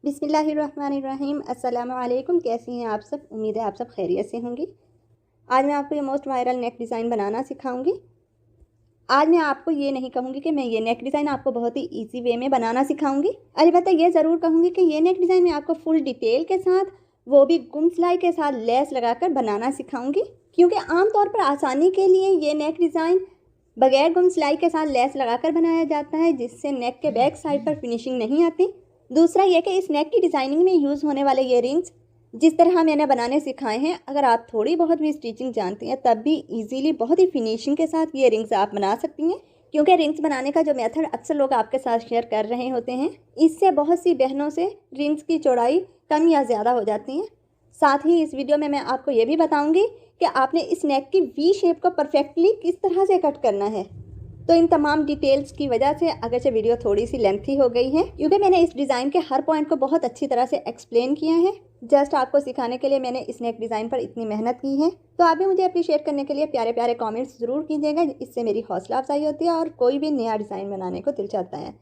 बिस्मिल्लाहिर्रहमानिर्रहीम। अस्सलामु अलैकुम। कैसी हैं आप सब? उम्मीद है आप सब खैरियत से होंगी। आज मैं आपको ये मोस्ट वायरल नेक डिज़ाइन बनाना सिखाऊंगी। आज मैं आपको ये नहीं कहूँगी कि मैं ये नेक डिज़ाइन आपको बहुत ही इजी वे में बनाना सिखाऊंगी। अलबत्ता ये ज़रूर कहूँगी कि ये नेक डिज़ाइन मैं आपको फुल डिटेल के साथ, वो भी गुम सिलाई के साथ लेस लगाकर बनाना सिखाऊंगी, क्योंकि आमतौर पर आसानी के लिए ये नेक डिज़ाइन बगैर गुम सिलाई के साथ लेस लगाकर बनाया जाता है, जिससे नेक के बैक साइड पर फिनिशिंग नहीं आती। दूसरा यह कि इस नेक की डिज़ाइनिंग में यूज़ होने वाले ये रिंग्स जिस तरह मैंने बनाने सिखाए हैं, अगर आप थोड़ी बहुत भी स्टिचिंग जानती हैं तब भी इजीली बहुत ही फिनिशिंग के साथ ये रिंग्स आप बना सकती हैं। क्योंकि रिंग्स बनाने का जो मेथड अक्सर लोग आपके साथ शेयर कर रहे होते हैं, इससे बहुत सी बहनों से रिंग्स की चौड़ाई कम या ज़्यादा हो जाती हैं। साथ ही इस वीडियो में मैं आपको ये भी बताऊँगी कि आपने इस नेक की वी शेप को परफेक्टली किस तरह से कट करना है। तो इन तमाम डिटेल्स की वजह से अगरचे वीडियो थोड़ी सी लेंथी हो गई है, क्योंकि मैंने इस डिज़ाइन के हर पॉइंट को बहुत अच्छी तरह से एक्सप्लेन किया है। जस्ट आपको सिखाने के लिए मैंने इस नेक डिज़ाइन पर इतनी मेहनत की है। तो आप भी मुझे अप्रिशिएट करने के लिए प्यारे प्यारे कमेंट्स ज़रूर कीजिएगा, इससे मेरी हौसला अफजाई होती है और कोई भी नया डिज़ाइन बनाने को दिल चाहता है।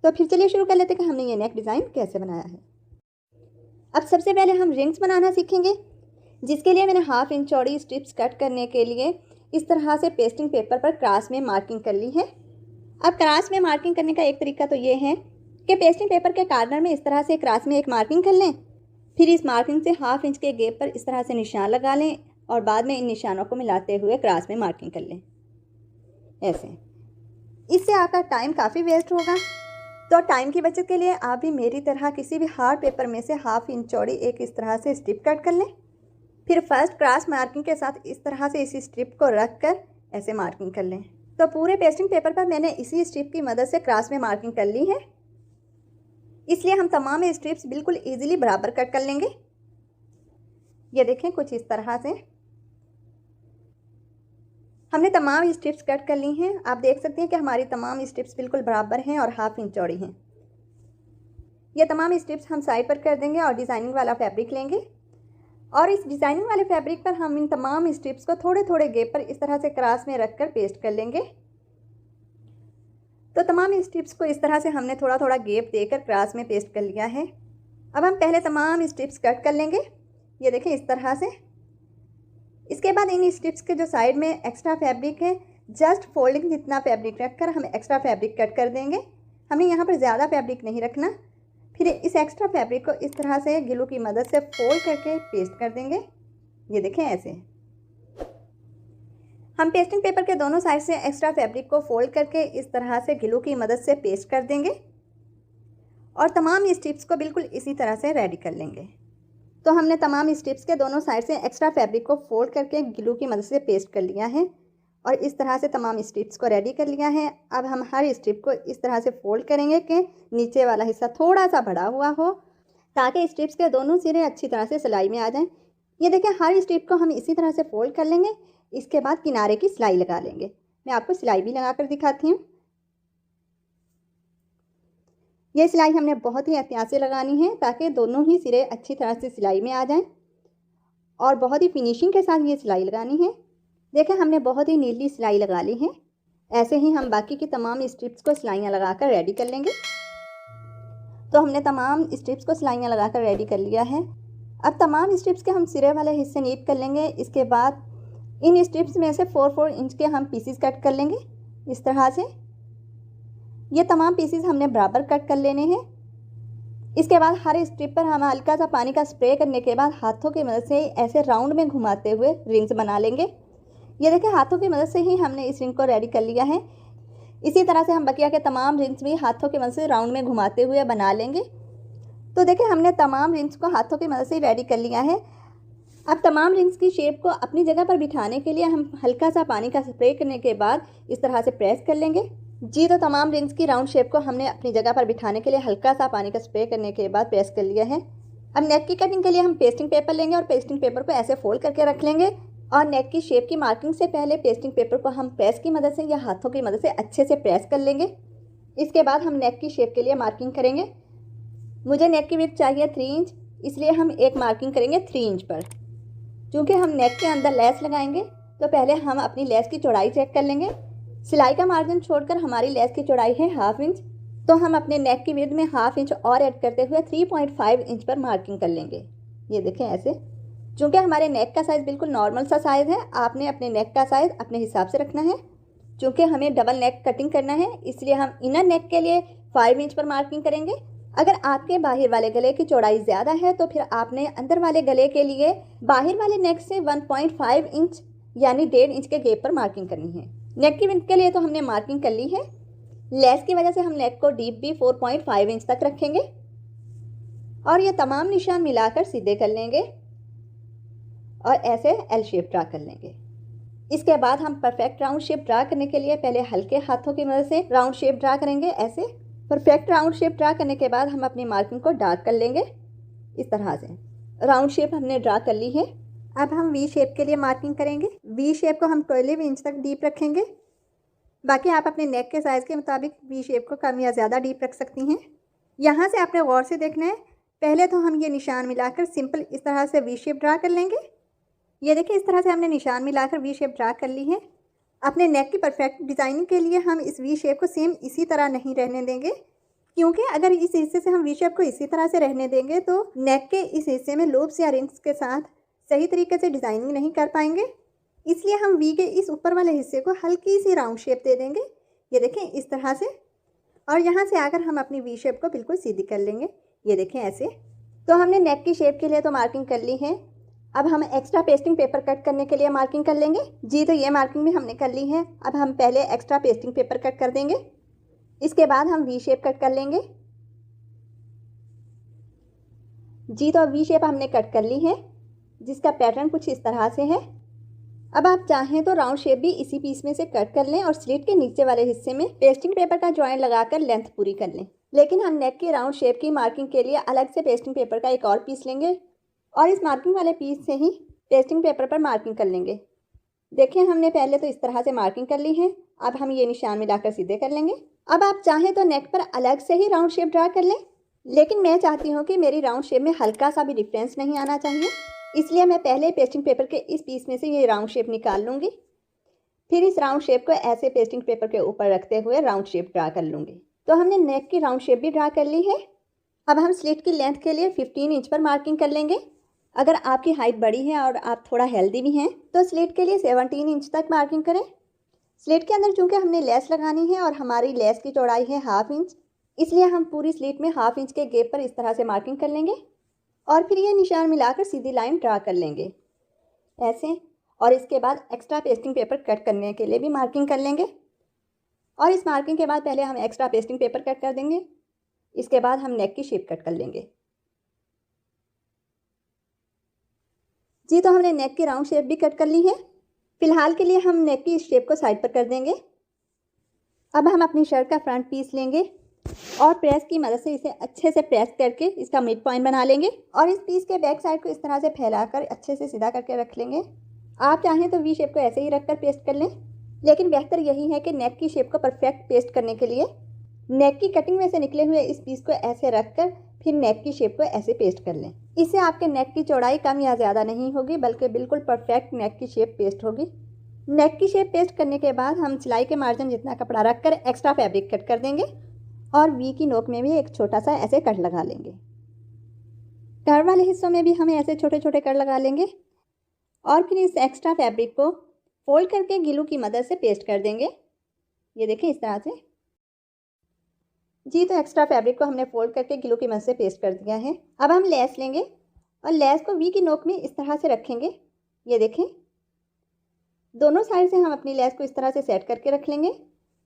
तो फिर चलिए शुरू कर लेते हैं कि हमने ये नेक डिज़ाइन कैसे बनाया है। अब सबसे पहले हम रिंग्स बनाना सीखेंगे, जिसके लिए मैंने 1/2 इंच चौड़ी स्ट्रिप्स कट करने के लिए इस तरह से पेस्टिंग पेपर पर क्रॉस में मार्किंग कर ली है। अब क्रॉस में मार्किंग करने का एक तरीका तो ये है कि पेस्टिंग पेपर के कॉर्नर में इस तरह से क्रॉस में एक मार्किंग कर लें, फिर इस मार्किंग से 1/2 इंच के गैप पर इस तरह से निशान लगा लें और बाद में इन निशानों को मिलाते हुए क्रॉस में मार्किंग कर लें ऐसे। इससे आपका टाइम काफ़ी वेस्ट होगा, तो टाइम की बचत के लिए आप भी मेरी तरह किसी भी हार्ड पेपर में से 1/2 इंच चौड़ी एक इस तरह से स्ट्रिप कट कर लें। फिर फर्स्ट क्रॉस मार्किंग के साथ इस तरह से इसी स्ट्रिप को रख कर ऐसे मार्किंग कर लें। तो पूरे पेस्टिंग पेपर पर मैंने इसी स्ट्रिप की मदद से क्रॉस में मार्किंग कर ली है, इसलिए हम तमाम स्ट्रिप्स बिल्कुल इजीली बराबर कट कर लेंगे। ये देखें, कुछ इस तरह से हमने तमाम स्ट्रिप्स कट कर ली हैं। आप देख सकते हैं कि हमारी तमाम स्ट्रिप्स बिल्कुल बराबर हैं और 1/2 इंच चौड़ी हैं। ये तमाम स्ट्रिप्स हम साइड पर कर देंगे और डिज़ाइनिंग वाला फैब्रिक लेंगे, और इस डिज़ाइनिंग वाले फैब्रिक पर हम इन तमाम स्ट्रिप्स को थोड़े थोड़े गैप पर इस तरह से क्रॉस में रखकर पेस्ट कर लेंगे। तो तमाम स्ट्रिप्स को इस तरह से हमने थोड़ा थोड़ा गैप देकर क्रॉस में पेस्ट कर लिया है। अब हम पहले तमाम स्ट्रिप्स कट कर लेंगे, ये देखें इस तरह से। इसके बाद इन स्ट्रिप्स के जो साइड में एक्स्ट्रा फैब्रिक है, जस्ट फोल्डिंग जितना फैब्रिक रखकर हम एक्स्ट्रा फैब्रिक कट कर देंगे। हमें यहाँ पर ज़्यादा फैब्रिक नहीं रखना। फिर इस एक्स्ट्रा फैब्रिक को इस तरह से ग्लू की मदद से फोल्ड करके पेस्ट कर देंगे। ये देखें ऐसे। हम पेस्टिंग पेपर के दोनों साइड से एक्स्ट्रा फैब्रिक को फोल्ड करके इस तरह से ग्लू की मदद से पेस्ट कर देंगे और तमाम स्ट्रिप्स को बिल्कुल इसी तरह से रेडी कर लेंगे। तो हमने तमाम स्ट्रिप्स के दोनों साइड से एक्स्ट्रा फैब्रिक को फोल्ड करके ग्लू की मदद से पेस्ट कर लिया है और इस तरह से तमाम स्ट्रिप्स को रेडी कर लिया है। अब हम हर स्ट्रिप को इस तरह से फोल्ड करेंगे कि नीचे वाला हिस्सा थोड़ा सा बढ़ा हुआ हो, ताकि स्ट्रिप्स के दोनों सिरे अच्छी तरह से सिलाई में आ जाएं। ये देखें, हर स्ट्रिप को हम इसी तरह से फोल्ड कर लेंगे। इसके बाद किनारे की सिलाई लगा लेंगे। मैं आपको सिलाई भी लगा कर दिखाती हूँ। ये सिलाई हमने बहुत ही एहतियात से लगानी है, ताकि दोनों ही सिरे अच्छी तरह से सिलाई में आ जाएं और बहुत ही फिनिशिंग के साथ ये सिलाई लगानी है। देखें, हमने बहुत ही नीटली सिलाई लगा ली है। ऐसे ही हम बाकी की तमाम स्ट्रिप्स को सिलाइयाँ लगाकर रेडी कर लेंगे। तो हमने तमाम स्ट्रिप्स को सिलाइयाँ लगाकर रेडी कर लिया है। अब तमाम स्ट्रिप्स के हम सिरे वाले हिस्से नीट कर लेंगे। इसके बाद इन स्ट्रिप्स में से 4-4 इंच के हम पीसीस कट कर लेंगे इस तरह से। ये तमाम पीसीस हमने बराबर कट कर लेने हैं। इसके बाद हर स्ट्रिप पर हम हल्का सा पानी का स्प्रे करने के बाद हाथों की मदद से ऐसे राउंड में घुमाते हुए रिंग्स बना लेंगे। ये देखिए, हाथों की मदद से ही हमने इस रिंग को रेडी कर लिया है। इसी तरह से हम बकिया के तमाम रिंग्स भी हाथों की मदद से राउंड में घुमाते हुए बना लेंगे। तो देखिए, हमने तमाम रिंग्स को हाथों की मदद से रेडी कर लिया है। अब तमाम रिंग्स की शेप को अपनी जगह पर बिठाने के लिए हम हल्का सा पानी का स्प्रे करने के बाद इस तरह से प्रेस कर लेंगे। जी, तो तमाम रिंग्स की राउंड शेप को हमने अपनी जगह पर बिठाने के लिए हल्का सा पानी का स्प्रे करने के बाद प्रेस कर लिया है। अब नेक की कटिंग के लिए हम पेस्टिंग पेपर लेंगे और पेस्टिंग पेपर को ऐसे फोल्ड करके रख लेंगे और नेक की शेप की मार्किंग से पहले पेस्टिंग पेपर को हम प्रेस की मदद से या हाथों की मदद से अच्छे से प्रेस कर लेंगे। इसके बाद हम नेक की शेप के लिए मार्किंग करेंगे। मुझे नेक की विड्थ चाहिए 3 इंच, इसलिए हम एक मार्किंग करेंगे 3 इंच पर। चूँकि हम नेक के अंदर लेस लगाएंगे, तो पहले हम अपनी लेस की चौड़ाई चेक कर लेंगे। सिलाई का मार्जिन छोड़कर हमारी लेस की चौड़ाई है 1/2 इंच। तो हम अपने नेक की विड्थ में ½ इंच और ऐड करते हुए 3.5 इंच पर मार्किंग कर लेंगे। ये देखें ऐसे। चूँकि हमारे नेक का साइज़ बिल्कुल नॉर्मल सा साइज़ है, आपने अपने नेक का साइज़ अपने हिसाब से रखना है। चूँकि हमें डबल नेक कटिंग करना है, इसलिए हम इनर नेक के लिए 5 इंच पर मार्किंग करेंगे। अगर आपके बाहर वाले गले की चौड़ाई ज़्यादा है तो फिर आपने अंदर वाले गले के लिए बाहर वाले नेक से 1.5 इंच यानी 1.5 इंच के गैप पर मार्किंग करनी है। नेक की विड्थ के लिए तो हमने मार्किंग कर ली है। लेस की वजह से हम नेक को डीप भी 4.5 इंच तक रखेंगे और ये तमाम निशान मिलाकर सीधे कर लेंगे और ऐसे एल शेप ड्रा कर लेंगे। इसके बाद हम परफेक्ट राउंड शेप ड्रा करने के लिए पहले हल्के हाथों की मदद से राउंड शेप ड्रा करेंगे। ऐसे परफेक्ट राउंड शेप ड्रा करने के बाद हम अपनी मार्किंग को डार्क कर लेंगे। इस तरह से राउंड शेप हमने ड्रा कर ली है। अब हम वी शेप के लिए मार्किंग करेंगे। वी शेप को हम 12 इंच तक डीप रखेंगे। बाकी आप अपने नेक के साइज़ के मुताबिक वी शेप को कम या ज़्यादा डीप रख सकती हैं। यहाँ से आपने गौर से देखना है। पहले तो हम ये निशान मिलाकर सिंपल इस तरह से वी शेप ड्रा कर लेंगे। ये देखिए इस तरह से हमने निशान मिलाकर वी शेप ड्रा कर ली है। अपने नेक की परफेक्ट डिज़ाइनिंग के लिए हम इस वी शेप को सेम इसी तरह नहीं रहने देंगे, क्योंकि अगर इस हिस्से से हम वी शेप को इसी तरह से रहने देंगे तो नेक के इस हिस्से में लूप्स या रिंग्स के साथ सही तरीके से डिज़ाइनिंग नहीं कर पाएंगे। इसलिए हम वी के इस ऊपर वाले हिस्से को हल्की सी राउंड शेप दे देंगे। ये देखें इस तरह से, और यहाँ से आकर हम अपनी वी शेप को बिल्कुल सीधी कर लेंगे। ये देखें ऐसे। तो हमने नेक की शेप के लिए तो मार्किंग कर ली है। अब हम एक्स्ट्रा पेस्टिंग पेपर कट करने के लिए मार्किंग कर लेंगे। जी तो ये मार्किंग भी हमने कर ली है। अब हम पहले एक्स्ट्रा पेस्टिंग पेपर कट कर देंगे। इसके बाद हम वी शेप कट कर लेंगे। जी तो वी शेप हमने कट कर ली है, जिसका पैटर्न कुछ इस तरह से है। अब आप चाहें तो राउंड शेप भी इसी पीस में से कट कर लें और स्लिट के नीचे वाले हिस्से में पेस्टिंग पेपर का जॉइंट लगाकर लेंथ पूरी कर लें। लेकिन हम नेक की राउंड शेप की मार्किंग के लिए अलग से पेस्टिंग पेपर का एक और पीस लेंगे और इस मार्किंग वाले पीस से ही पेस्टिंग पेपर पर मार्किंग कर लेंगे। देखिए हमने पहले तो इस तरह से मार्किंग कर ली है। अब हम ये निशान मिलाकर सीधे कर लेंगे। अब आप चाहें तो नेक पर अलग से ही राउंड शेप ड्रा कर लें, लेकिन मैं चाहती हूँ कि मेरी राउंड शेप में हल्का सा भी डिफरेंस नहीं आना चाहिए, इसलिए मैं पहले पेस्टिंग पेपर के इस पीस में से ये राउंड शेप निकाल लूँगी। फिर इस राउंड शेप को ऐसे पेस्टिंग पेपर के ऊपर रखते हुए राउंड शेप ड्रा कर लूँगी। तो हमने नेक की राउंड शेप भी ड्रा कर ली है। अब हम स्लिट की लेंथ के लिए 15 इंच पर मार्किंग कर लेंगे। अगर आपकी हाइट बड़ी है और आप थोड़ा हेल्दी भी हैं तो स्लिट के लिए 17 इंच तक मार्किंग करें। स्लिट के अंदर चूँकि हमने लेस लगानी है और हमारी लेस की चौड़ाई है ½ इंच, इसलिए हम पूरी स्लिट में ½ इंच के गैप पर इस तरह से मार्किंग कर लेंगे और फिर ये निशान मिलाकर सीधी लाइन ड्रा कर लेंगे ऐसे। और इसके बाद एक्स्ट्रा पेस्टिंग पेपर कट करने के लिए भी मार्किंग कर लेंगे और इस मार्किंग के बाद पहले हम एक्स्ट्रा पेस्टिंग पेपर कट कर देंगे। इसके बाद हम नेक की शेप कट कर लेंगे। जी तो हमने नेक की राउंड शेप भी कट कर ली है। फिलहाल के लिए हम नेक की शेप को साइड पर कर देंगे। अब हम अपनी शर्ट का फ्रंट पीस लेंगे और प्रेस की मदद से इसे अच्छे से प्रेस करके इसका मिड पॉइंट बना लेंगे और इस पीस के बैक साइड को इस तरह से फैलाकर अच्छे से सीधा करके रख लेंगे। आप चाहें तो वी शेप को ऐसे ही रखकर पेस्ट कर लें, लेकिन बेहतर यही है कि नेक की शेप को परफेक्ट पेस्ट करने के लिए नेक की कटिंग में से निकले हुए इस पीस को ऐसे रखकर फिर नेक की शेप को ऐसे पेस्ट कर लें। इससे आपके नेक की चौड़ाई कम या ज़्यादा नहीं होगी, बल्कि बिल्कुल परफेक्ट नेक की शेप पेस्ट होगी। नेक की शेप पेस्ट करने के बाद हम सिलाई के मार्जिन जितना कपड़ा रखकर एक्स्ट्रा फैब्रिक कट कर देंगे और वी की नोक में भी एक छोटा सा ऐसे कट लगा लेंगे। कर्व वाले हिस्सों में भी हम ऐसे छोटे छोटे कट लगा लेंगे और फिर इस एक्स्ट्रा फैब्रिक को फोल्ड करके ग्लू की मदद से पेस्ट कर देंगे। ये देखें इस तरह से। जी तो एक्स्ट्रा फैब्रिक को हमने फोल्ड करके ग्लू की मदद से पेस्ट कर दिया है। अब हम लेस लेंगे और लेस को वी की नोक में इस तरह से रखेंगे। ये देखें दोनों साइड से हम अपनी लेस को इस तरह से सेट करके रख लेंगे।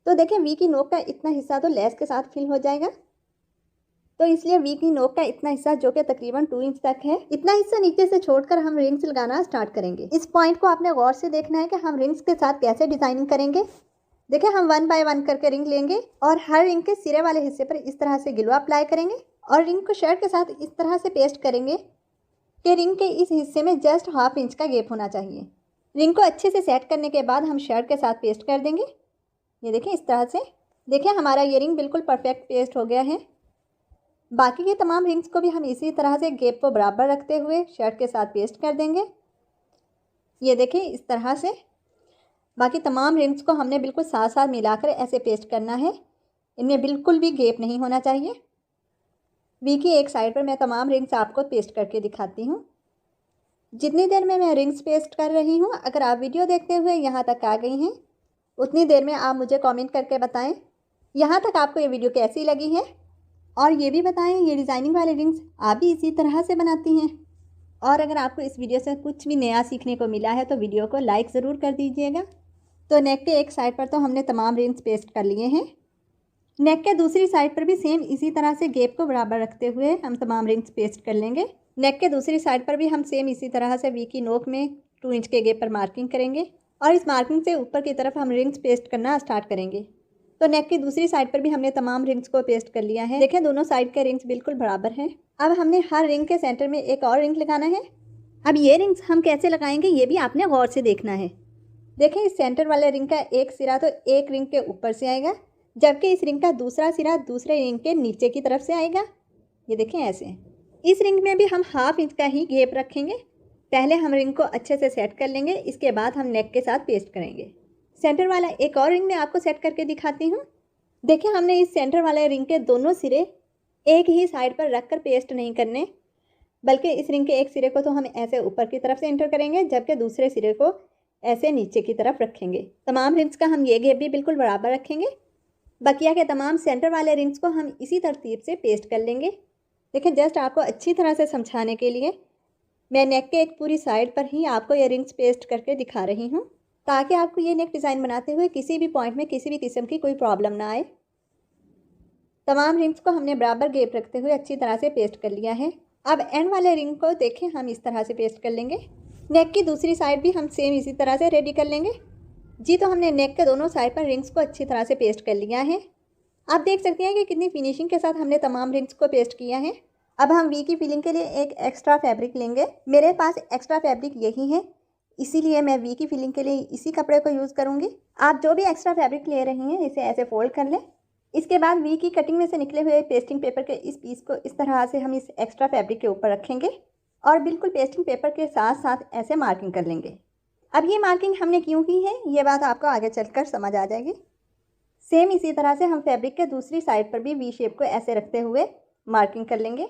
तो देखें वी की नोक का इतना हिस्सा तो लेस के साथ फिल हो जाएगा, तो इसलिए वी की नोक का इतना हिस्सा जो कि तकरीबन 2 इंच तक है, इतना हिस्सा नीचे से छोड़कर हम रिंग्स लगाना स्टार्ट करेंगे। इस पॉइंट को आपने गौर से देखना है कि हम रिंग्स के साथ कैसे डिजाइनिंग करेंगे। देखिए हम 1 बाय 1 करके रिंग लेंगे और हर रिंग के सिरे वाले हिस्से पर इस तरह से ग्लू अप्लाई करेंगे और रिंग को शर्ट के साथ इस तरह से पेस्ट करेंगे कि रिंग के इस हिस्से में जस्ट ½ इंच का गैप होना चाहिए। रिंग को अच्छे से सेट करने के बाद हम शर्ट के साथ पेस्ट कर देंगे। ये देखें इस तरह से। देखिए हमारा ये रिंग बिल्कुल परफेक्ट पेस्ट हो गया है। बाकी के तमाम रिंग्स को भी हम इसी तरह से गैप को बराबर रखते हुए शर्ट के साथ पेस्ट कर देंगे। ये देखें इस तरह से बाकी तमाम रिंग्स को हमने बिल्कुल साथ साथ मिलाकर ऐसे पेस्ट करना है। इनमें बिल्कुल भी गैप नहीं होना चाहिए। वी की एक साइड पर मैं तमाम रिंग्स आपको पेस्ट करके दिखाती हूँ। जितनी देर में मैं रिंग्स पेस्ट कर रही हूँ, अगर आप वीडियो देखते हुए यहाँ तक आ गई हैं, उतनी देर में आप मुझे कमेंट करके बताएं यहाँ तक आपको ये वीडियो कैसी लगी है। और ये भी बताएं ये डिज़ाइनिंग वाले रिंग्स आप भी इसी तरह से बनाती हैं। और अगर आपको इस वीडियो से कुछ भी नया सीखने को मिला है तो वीडियो को लाइक ज़रूर कर दीजिएगा। तो नेक के एक साइड पर तो हमने तमाम रिंग्स पेस्ट कर लिए हैं। नेक के दूसरी साइड पर भी सेम इसी तरह से गैप को बराबर रखते हुए हम तमाम रिंग्स पेस्ट कर लेंगे। नेक के दूसरी साइड पर भी हम सेम इसी तरह से वी की नोक में 2 इंच के गैप पर मार्किंग करेंगे और इस मार्किंग से ऊपर की तरफ हम रिंग्स पेस्ट करना स्टार्ट करेंगे। तो नेक की दूसरी साइड पर भी हमने तमाम रिंग्स को पेस्ट कर लिया है। देखें दोनों साइड के रिंग्स बिल्कुल बराबर हैं। अब हमने हर रिंग के सेंटर में एक और रिंग लगाना है। अब ये रिंग्स हम कैसे लगाएंगे ये भी आपने गौर से देखना है। देखें इस सेंटर वाले रिंग का एक सिरा तो एक रिंग के ऊपर से आएगा, जबकि इस रिंग का दूसरा सिरा दूसरे रिंग के नीचे की तरफ से आएगा। ये देखें ऐसे। इस रिंग में भी हम 1/2 इंच का ही गैप रखेंगे। पहले हम रिंग को अच्छे से सेट कर लेंगे, इसके बाद हम नेक के साथ पेस्ट करेंगे। सेंटर वाला एक और रिंग में आपको सेट करके दिखाती हूँ। देखिए हमने इस सेंटर वाले रिंग के दोनों सिरे एक ही साइड पर रखकर पेस्ट नहीं करने, बल्कि इस रिंग के एक सिरे को तो हम ऐसे ऊपर की तरफ से एंटर करेंगे, जबकि दूसरे सिरे को ऐसे नीचे की तरफ रखेंगे। तमाम रिंग्स का हम ये गैप भी बिल्कुल बराबर रखेंगे। बकिया के तमाम सेंटर वाले रिंग्स को हम इसी तरतीब से पेस्ट कर लेंगे। देखिए जस्ट आपको अच्छी तरह से समझाने के लिए मैं नेक के एक पूरी साइड पर ही आपको ये रिंग्स पेस्ट करके दिखा रही हूँ, ताकि आपको ये नेक डिज़ाइन बनाते हुए किसी भी पॉइंट में किसी भी किस्म की कोई प्रॉब्लम ना आए। तमाम रिंग्स को हमने बराबर गैप रखते हुए अच्छी तरह से पेस्ट कर लिया है। अब एंड वाले रिंग को देखें हम इस तरह से पेस्ट कर लेंगे। नेक की दूसरी साइड भी हम सेम इसी तरह से रेडी कर लेंगे। जी तो हमने नेक के दोनों साइड पर रिंग्स को अच्छी तरह से पेस्ट कर लिया है। आप देख सकते हैं कि कितनी फिनिशिंग के साथ हमने तमाम रिंग्स को पेस्ट किया है। अब हम वी की फिलिंग के लिए एक एक्स्ट्रा फैब्रिक लेंगे। मेरे पास एक्स्ट्रा फैब्रिक यही है, इसीलिए मैं वी की फिलिंग के लिए इसी कपड़े को यूज़ करूँगी। आप जो भी एक्स्ट्रा फैब्रिक ले रही हैं इसे ऐसे फोल्ड कर लें। इसके बाद वी की कटिंग में से निकले हुए पेस्टिंग पेपर के इस पीस को इस तरह से हम इस एक्स्ट्रा फैब्रिक के ऊपर रखेंगे और बिल्कुल पेस्टिंग पेपर के साथ साथ ऐसे मार्किंग कर लेंगे। अब ये मार्किंग हमने क्यों की है ये बात आपको आगे चलकर समझ आ जाएगी। सेम इसी तरह से हम फैब्रिक के दूसरी साइड पर भी वी शेप को ऐसे रखते हुए मार्किंग कर लेंगे।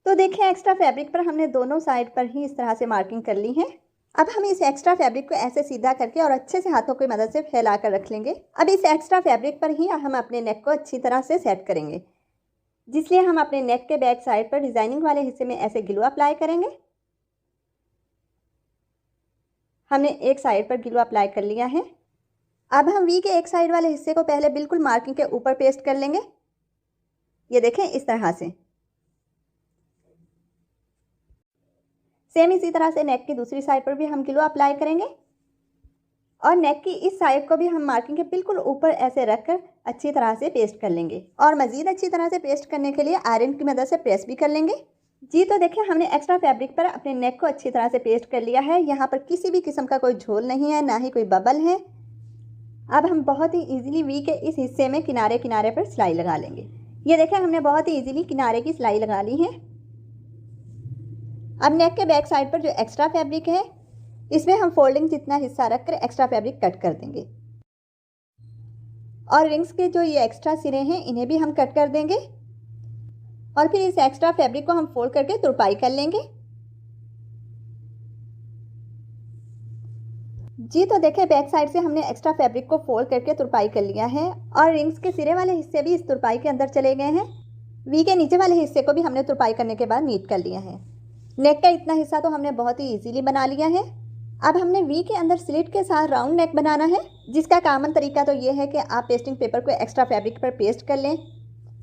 तो देखिए एक्स्ट्रा फैब्रिक पर हमने दोनों साइड पर ही इस तरह से मार्किंग कर ली है। अब हम इस एक्स्ट्रा फैब्रिक को ऐसे सीधा करके और अच्छे से हाथों की मदद से फैला कर रख लेंगे। अब इस एक्स्ट्रा फैब्रिक पर ही हम अपने नेक को अच्छी तरह से सेट करेंगे, जिसलिए हम अपने नेक के बैक साइड पर डिज़ाइनिंग वाले हिस्से में ऐसे ग्लू अप्लाई करेंगे। हमने एक साइड पर ग्लू अप्लाई कर लिया है। अब हम वी के एक साइड वाले हिस्से को पहले बिल्कुल मार्किंग के ऊपर पेस्ट कर लेंगे। ये देखें इस तरह से। सेम इसी तरह से नेक की दूसरी साइड पर भी हम ग्लू अप्लाई करेंगे और नेक की इस साइड को भी हम मार्किंग के बिल्कुल ऊपर ऐसे रखकर अच्छी तरह से पेस्ट कर लेंगे और मज़ीद अच्छी तरह से पेस्ट करने के लिए आयरन की मदद से प्रेस भी कर लेंगे। जी तो देखिए हमने एक्स्ट्रा फैब्रिक पर अपने नेक को अच्छी तरह से पेस्ट कर लिया है। यहाँ पर किसी भी किस्म का कोई झोल नहीं है, ना ही कोई बबल है। अब हम बहुत ही ईजिली वी के इस हिस्से में किनारे किनारे पर सिलाई लगा लेंगे। ये देखें हमने बहुत ही ईजिली किनारे की सिलाई लगा ली है। अब नेक के बैक साइड पर जो एक्स्ट्रा फैब्रिक है इसमें हम फोल्डिंग जितना हिस्सा रखकर एक्स्ट्रा फैब्रिक कट कर देंगे और रिंग्स के जो ये एक्स्ट्रा सिरे हैं इन्हें भी हम कट कर देंगे और फिर इस एक्स्ट्रा फैब्रिक को हम फोल्ड करके तुरपाई कर लेंगे। जी तो देखिए बैक साइड से हमने एक्स्ट्रा फैब्रिक को फोल्ड करके तुरपाई कर लिया है और रिंग्स के सिरे वाले हिस्से भी इस तुरपाई के अंदर चले गए हैं। वी के नीचे वाले हिस्से को भी हमने तुरपाई करने के बाद नीट कर लिया है। नेक का इतना हिस्सा तो हमने बहुत ही इजीली बना लिया है। अब हमने वी के अंदर स्लिट के साथ राउंड नेक बनाना है, जिसका कॉमन तरीका तो ये है कि आप पेस्टिंग पेपर को एक्स्ट्रा फैब्रिक पर पेस्ट कर लें,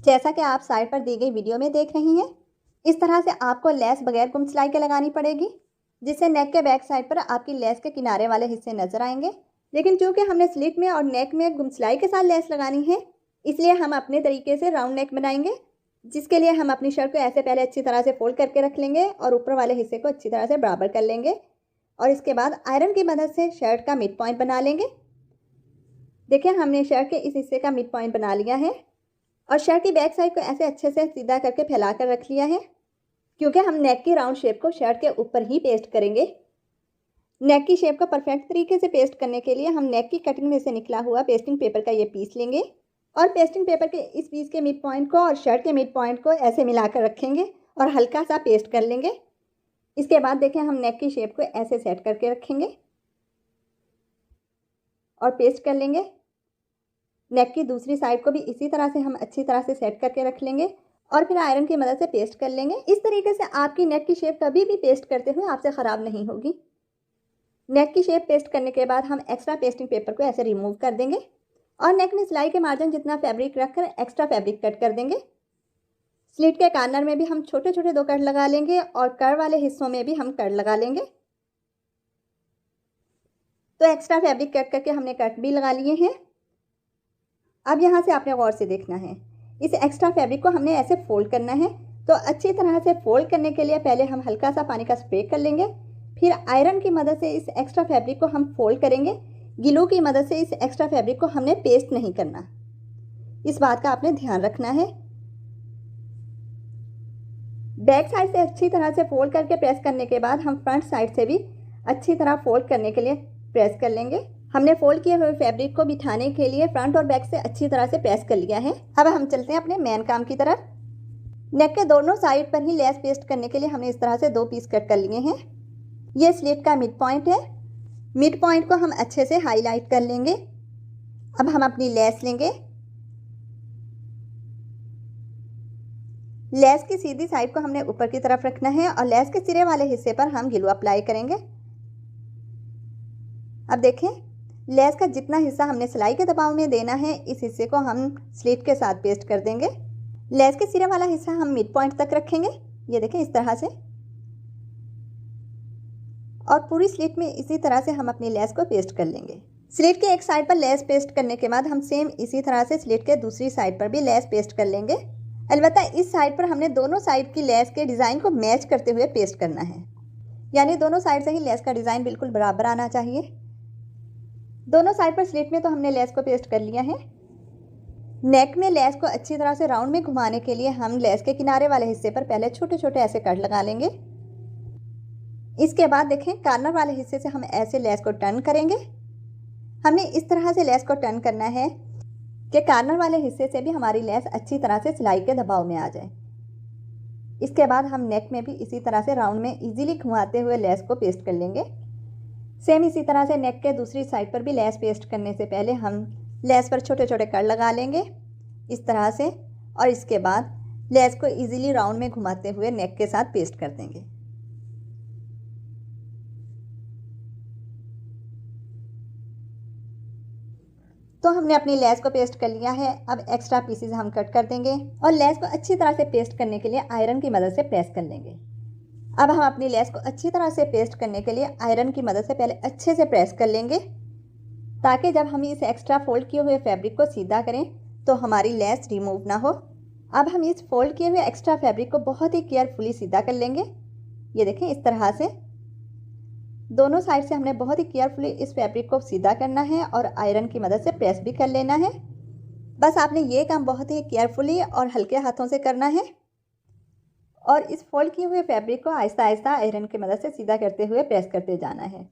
जैसा कि आप साइड पर दी गई वीडियो में देख रही हैं। इस तरह से आपको लेस बगैर गुम सिलाई के लगानी पड़ेगी, जिससे नेक के बैक साइड पर आपकी लेस के किनारे वाले हिस्से नज़र आएंगे। लेकिन चूँकि हमने स्लिट में और नेक में गुम सिलाई के साथ लेस लगानी है, इसलिए हम अपने तरीके से राउंड नेक बनाएंगे, जिसके लिए हम अपनी शर्ट को ऐसे पहले अच्छी तरह से फोल्ड करके रख लेंगे और ऊपर वाले हिस्से को अच्छी तरह से बराबर कर लेंगे और इसके बाद आयरन की मदद से शर्ट का मिड पॉइंट बना लेंगे। देखिए हमने शर्ट के इस हिस्से का मिड पॉइंट बना लिया है और शर्ट की बैक साइड को ऐसे अच्छे से सीधा करके फैला कर रख लिया है, क्योंकि हम नेक की राउंड शेप को शर्ट के ऊपर ही पेस्ट करेंगे। नेक की शेप को परफेक्ट तरीके से पेस्ट करने के लिए हम नेक की कटिंग में से निकला हुआ पेस्टिंग पेपर का ये पीस लेंगे और पेस्टिंग पेपर के इस पीस के मिड पॉइंट को और शर्ट के मिड पॉइंट को ऐसे मिलाकर रखेंगे और हल्का सा पेस्ट कर लेंगे। इसके बाद देखें हम नेक की शेप को ऐसे सेट करके रखेंगे और पेस्ट कर लेंगे। नेक की दूसरी साइड को भी इसी तरह से हम अच्छी तरह से सेट करके रख लेंगे और फिर आयरन की मदद से पेस्ट कर लेंगे। इस तरीके से आपकी नेक की शेप कभी भी पेस्ट करते हुए आपसे ख़राब नहीं होगी। नेक की शेप पेस्ट करने के बाद हम एक्स्ट्रा पेस्टिंग पेपर को ऐसे रिमूव कर देंगे और नेक में सिलाई के मार्जिन जितना फैब्रिक रखकर एक्स्ट्रा फैब्रिक कट कर देंगे। स्लिट के कॉर्नर में भी हम छोटे छोटे 2 कट लगा लेंगे और कर वाले हिस्सों में भी हम कट लगा लेंगे। तो एक्स्ट्रा फैब्रिक कट करके हमने कट भी लगा लिए हैं। अब यहाँ से आपने गौर से देखना है, इस एक्स्ट्रा फैब्रिक को हमने ऐसे फोल्ड करना है। तो अच्छी तरह से फोल्ड करने के लिए पहले हम हल्का सा पानी का स्प्रे कर लेंगे, फिर आयरन की मदद से इस एक्स्ट्रा फैब्रिक को हम फोल्ड करेंगे। ग्लू की मदद से इस एक्स्ट्रा फैब्रिक को हमने पेस्ट नहीं करना, इस बात का आपने ध्यान रखना है। बैक साइड से अच्छी तरह से फोल्ड करके प्रेस करने के बाद हम फ्रंट साइड से भी अच्छी तरह फोल्ड करने के लिए प्रेस कर लेंगे। हमने फोल्ड किए हुए फैब्रिक को बिठाने के लिए फ्रंट और बैक से अच्छी तरह से प्रेस कर लिया है। अब हम चलते हैं अपने मेन काम की तरफ। नेक के दोनों साइड पर ही लेस पेस्ट करने के लिए हमने इस तरह से 2 पीस कट कर लिए हैं। ये स्लिट का मिड पॉइंट है। मिड पॉइंट को हम अच्छे से हाईलाइट कर लेंगे। अब हम अपनी लेस लेंगे। लेस की सीधी साइड को हमने ऊपर की तरफ रखना है और लेस के सिरे वाले हिस्से पर हम ग्लू अप्लाई करेंगे। अब देखें, लेस का जितना हिस्सा हमने सिलाई के दबाव में देना है, इस हिस्से को हम स्लिट के साथ पेस्ट कर देंगे। लेस के सिरे वाला हिस्सा हम मिड पॉइंट तक रखेंगे, ये देखें इस तरह से, और पूरी स्लिट में इसी तरह से हम अपनी लेस को पेस्ट कर लेंगे। स्लिट के एक साइड पर लेस पेस्ट करने के बाद हम सेम इसी तरह से स्लिट के दूसरी साइड पर भी लेस पेस्ट कर लेंगे। अलबत्ता इस साइड पर हमने दोनों साइड की लेस के डिज़ाइन को मैच करते हुए पेस्ट करना है, यानी दोनों साइड से ही लेस का डिज़ाइन बिल्कुल बराबर आना चाहिए। दोनों साइड पर स्लिट में तो हमने लेस को पेस्ट कर लिया है। नेक में लेस को अच्छी तरह से राउंड में घुमाने के लिए हम लेस के किनारे वाले हिस्से पर पहले छोटे छोटे ऐसे कट लगा लेंगे। इसके बाद देखें, कॉर्नर वाले हिस्से से हम ऐसे लेस को टर्न करेंगे। हमने इस तरह से लेस को टर्न करना है कि कॉर्नर वाले हिस्से से भी हमारी लेस अच्छी तरह से सिलाई के दबाव में आ जाए। इसके बाद हम नेक में भी इसी तरह से राउंड में इजीली घुमाते हुए लेस को पेस्ट कर लेंगे। सेम इसी तरह से नेक के दूसरी साइड पर भी लेस पेस्ट करने से पहले हम लेस पर छोटे छोटे कट लगा लेंगे इस तरह से, और इसके बाद लेस को इजीली राउंड में घुमाते हुए नेक के साथ पेस्ट कर देंगे। तो हमने अपनी लेस को पेस्ट कर लिया है। अब एक्स्ट्रा पीसेस हम कट कर देंगे और लेस को अच्छी तरह से पेस्ट करने के लिए आयरन की मदद से प्रेस कर लेंगे। अब हम अपनी लेस को अच्छी तरह से पेस्ट करने के लिए आयरन की मदद से पहले अच्छे से प्रेस कर लेंगे, ताकि जब हम इस एक्स्ट्रा फोल्ड किए हुए फैब्रिक को सीधा करें तो हमारी लेस रिमूव ना हो। अब हम इस फोल्ड किए हुए एक्स्ट्रा फैब्रिक को बहुत ही केयरफुली सीधा कर लेंगे। ये देखें इस तरह से दोनों साइड से हमने बहुत ही केयरफुली इस फैब्रिक को सीधा करना है और आयरन की मदद से प्रेस भी कर लेना है। बस आपने ये काम बहुत ही केयरफुली और हल्के हाथों से करना है और इस फोल्ड किए हुए फैब्रिक को आहिस्ता आहिस्ता आयरन की मदद से सीधा करते हुए प्रेस करते जाना है।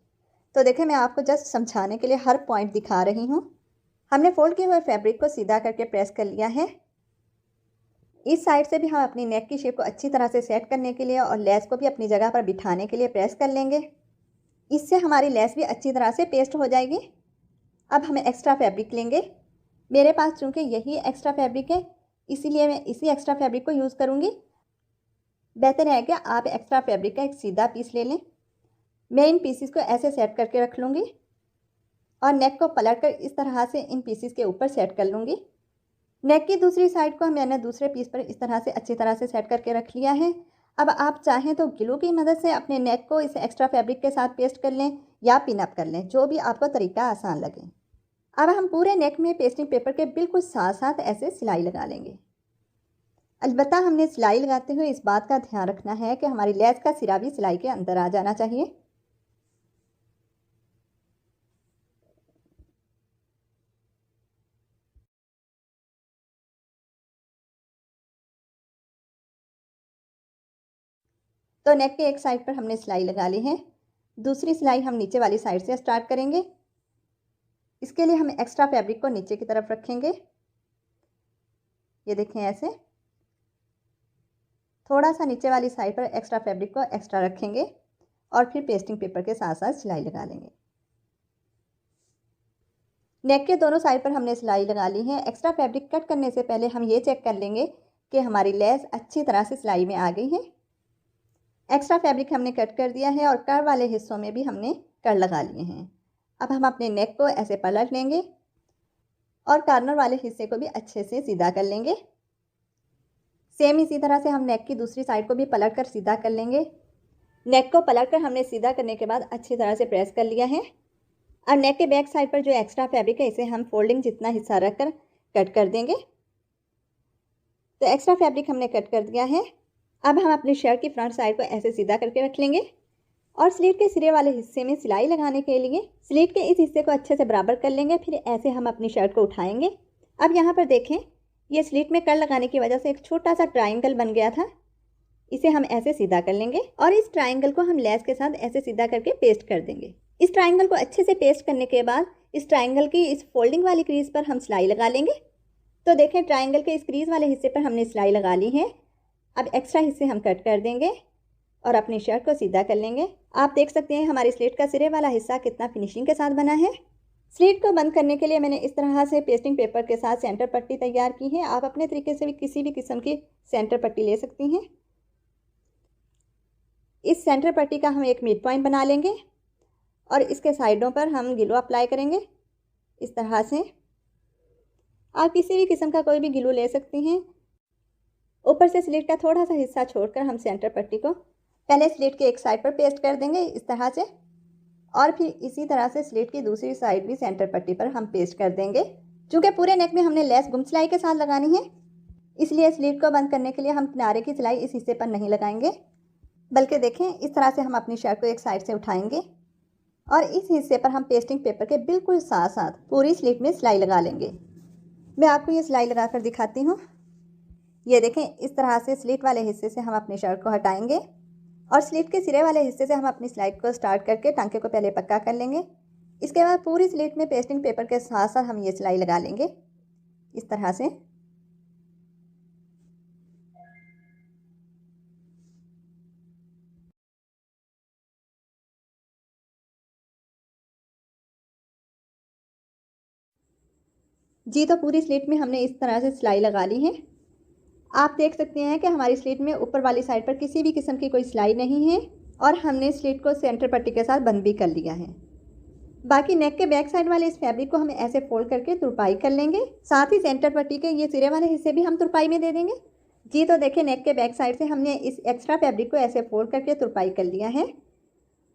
तो देखें, मैं आपको जस्ट समझाने के लिए हर पॉइंट दिखा रही हूँ। हमने फोल्ड किए हुए फैब्रिक को सीधा करके प्रेस कर लिया है। इस साइड से भी हम अपनी नेक की शेप को अच्छी तरह से सेट करने के लिए और लेस को भी अपनी जगह पर बिठाने के लिए प्रेस कर लेंगे। इससे हमारी लेस भी अच्छी तरह से पेस्ट हो जाएगी। अब हम एक्स्ट्रा फैब्रिक लेंगे। मेरे पास चूँकि यही एक्स्ट्रा फैब्रिक है, इसीलिए मैं इसी एक्स्ट्रा फैब्रिक को यूज़ करूँगी। बेहतर है कि आप एक्स्ट्रा फैब्रिक का एक सीधा पीस ले लें। मैं इन पीसेस को ऐसे सेट करके रख लूँगी और नेक को पलट कर इस तरह से इन पीसेस के ऊपर सेट कर लूँगी। नेक की दूसरी साइड को मैंने दूसरे पीस पर इस तरह से अच्छी तरह से सेट करके रख लिया है। अब आप चाहें तो ग्लू की मदद से अपने नेक को इस एक्स्ट्रा फैब्रिक के साथ पेस्ट कर लें या पिन अप कर लें, जो भी आपको तरीका आसान लगे। अब हम पूरे नेक में पेस्टिंग पेपर के बिल्कुल साथ साथ ऐसे सिलाई लगा लेंगे। अलबत्ता हमने सिलाई लगाते हुए इस बात का ध्यान रखना है कि हमारी लेस का सिरा भी सिलाई के अंदर आ जाना चाहिए। तो नेक के एक साइड पर हमने सिलाई लगा ली है। दूसरी सिलाई हम नीचे वाली साइड से स्टार्ट करेंगे। इसके लिए हम एक्स्ट्रा फैब्रिक को नीचे की तरफ रखेंगे ये देखें ऐसे थोड़ा सा नीचे वाली साइड पर एक्स्ट्रा फैब्रिक को एक्स्ट्रा रखेंगे और फिर पेस्टिंग पेपर के साथ साथ सिलाई लगा लेंगे। नेक के दोनों साइड पर हमने सिलाई लगा ली है। एक्स्ट्रा फैब्रिक कट करने से पहले हम ये चेक कर लेंगे कि हमारी लेस अच्छी तरह से सिलाई में आ गई है। एक्स्ट्रा फैब्रिक हमने कट कर दिया है और कर्व वाले हिस्सों में भी हमने कर लगा लिए हैं। अब हम अपने नेक को ऐसे पलट लेंगे और कॉर्नर वाले हिस्से को भी अच्छे से सीधा कर लेंगे। सेम इसी तरह से हम नेक की दूसरी साइड को भी पलट कर सीधा कर लेंगे। नेक को पलट कर हमने सीधा करने के बाद अच्छी तरह से प्रेस कर लिया है। और नेक के बैक साइड पर जो एक्स्ट्रा फैब्रिक है इसे हम फोल्डिंग जितना हिस्सा रखकर कट कर देंगे। तो एक्स्ट्रा फैब्रिक हमने कट कर दिया है। अब हम अपनी शर्ट की फ्रंट साइड को ऐसे सीधा करके रख लेंगे और स्लीट के सिरे वाले हिस्से में सिलाई लगाने के लिए स्लीट के इस हिस्से को अच्छे से बराबर कर लेंगे। फिर ऐसे हम अपनी शर्ट को उठाएंगे। अब यहाँ पर देखें, ये स्लीट में कर लगाने की वजह से एक छोटा सा ट्राइंगल बन गया था। इसे हम ऐसे सीधा कर लेंगे और इस ट्राइंगल को हम लेस के साथ ऐसे सीधा करके पेस्ट कर देंगे। इस ट्राइंगल को अच्छे से पेस्ट करने के बाद इस ट्राइंगल की इस फोल्डिंग वाली क्रीज पर हम सिलाई लगा लेंगे। तो देखें, ट्राइंगल के इस क्रीज वाले हिस्से पर हमने सिलाई लगा ली है। अब एक्स्ट्रा हिस्से हम कट कर देंगे और अपनी शर्ट को सीधा कर लेंगे। आप देख सकते हैं हमारी स्लीट का सिरे वाला हिस्सा कितना फिनिशिंग के साथ बना है। स्लीट को बंद करने के लिए मैंने इस तरह से पेस्टिंग पेपर के साथ सेंटर पट्टी तैयार की है। आप अपने तरीके से भी किसी भी किस्म की सेंटर पट्टी ले सकती हैं। इस सेंटर पट्टी का हम एक मिड पॉइंट बना लेंगे और इसके साइडों पर हम ग्लू अप्लाई करेंगे। इस तरह से आप किसी भी किस्म का कोई भी ग्लू ले सकती हैं। ऊपर से स्लीट का थोड़ा सा हिस्सा छोड़कर हम सेंटर पट्टी को पहले स्लीट के एक साइड पर पेस्ट कर देंगे इस तरह से, और फिर इसी तरह से स्लीट की दूसरी साइड भी सेंटर पट्टी पर हम पेस्ट कर देंगे। चूँकि पूरे नेक में हमने लेस गुम सिलाई के साथ लगानी है, इसलिए स्लीट को बंद करने के लिए हम किनारे की सिलाई इस हिस्से पर नहीं लगाएंगे, बल्कि देखें इस तरह से हम अपनी शर्ट को एक साइड से उठाएंगे और इस हिस्से पर हम पेस्टिंग पेपर के बिल्कुल साथ साथ पूरी स्लीट में सिलाई लगा लेंगे। मैं आपको ये सिलाई लगा कर दिखाती हूँ। ये देखें, इस तरह से स्लीट वाले हिस्से से हम अपनी शर्ट को हटाएंगे और स्लीट के सिरे वाले हिस्से से हम अपनी स्लाइड को स्टार्ट करके टांके को पहले पक्का कर लेंगे। इसके बाद पूरी स्लीट में पेस्टिंग पेपर के साथ साथ हम ये सिलाई लगा लेंगे इस तरह से। जी, तो पूरी स्लीट में हमने इस तरह से सिलाई लगा ली है। आप देख सकते हैं कि हमारी स्लीट में ऊपर वाली साइड पर किसी भी किस्म की कोई सिलाई नहीं है और हमने स्लीट को सेंटर पट्टी के साथ बंद भी कर लिया है। बाकी नेक के बैक साइड वाले इस फैब्रिक को हम ऐसे फोल्ड करके तुरपाई कर लेंगे। साथ ही सेंटर पट्टी के ये सिरे वाले हिस्से भी हम तुरपाई में दे देंगे। जी, तो देखिए, नेक के बैक साइड से हमने इस एक्स्ट्रा फैब्रिक को ऐसे फोल्ड करके तुरपाई कर लिया है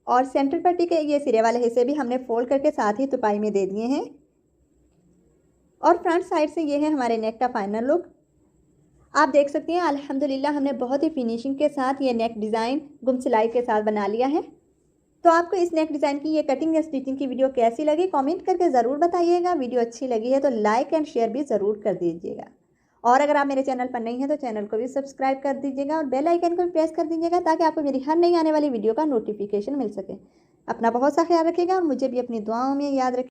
और सेंटर पट्टी के ये सिरे वाले हिस्से भी हमने फोल्ड करके साथ ही तुरपाई में दे दिए हैं। और फ्रंट साइड से ये है हमारे नेक का फाइनल लुक। आप देख सकते हैं अल्हम्दुलिल्लाह हमने बहुत ही फिनिशिंग के साथ ये नेक डिज़ाइन गुम सिलाई के साथ बना लिया है। तो आपको इस नेक डिज़ाइन की ये कटिंग या स्टिचिंग की वीडियो कैसी लगी कमेंट करके ज़रूर बताइएगा। वीडियो अच्छी लगी है तो लाइक एंड शेयर भी ज़रूर कर दीजिएगा और अगर आप मेरे चैनल पर नहीं हैं तो चैनल को भी सब्सक्राइब कर दीजिएगा और बेल आइकन को भी प्रेस कर दीजिएगा ताकि आपको मेरी हर नई आने वाली वीडियो का नोटिफिकेशन मिल सके। अपना बहुत सा ख्याल रखिएगा और मुझे भी अपनी दुआओं में याद रखिएगा।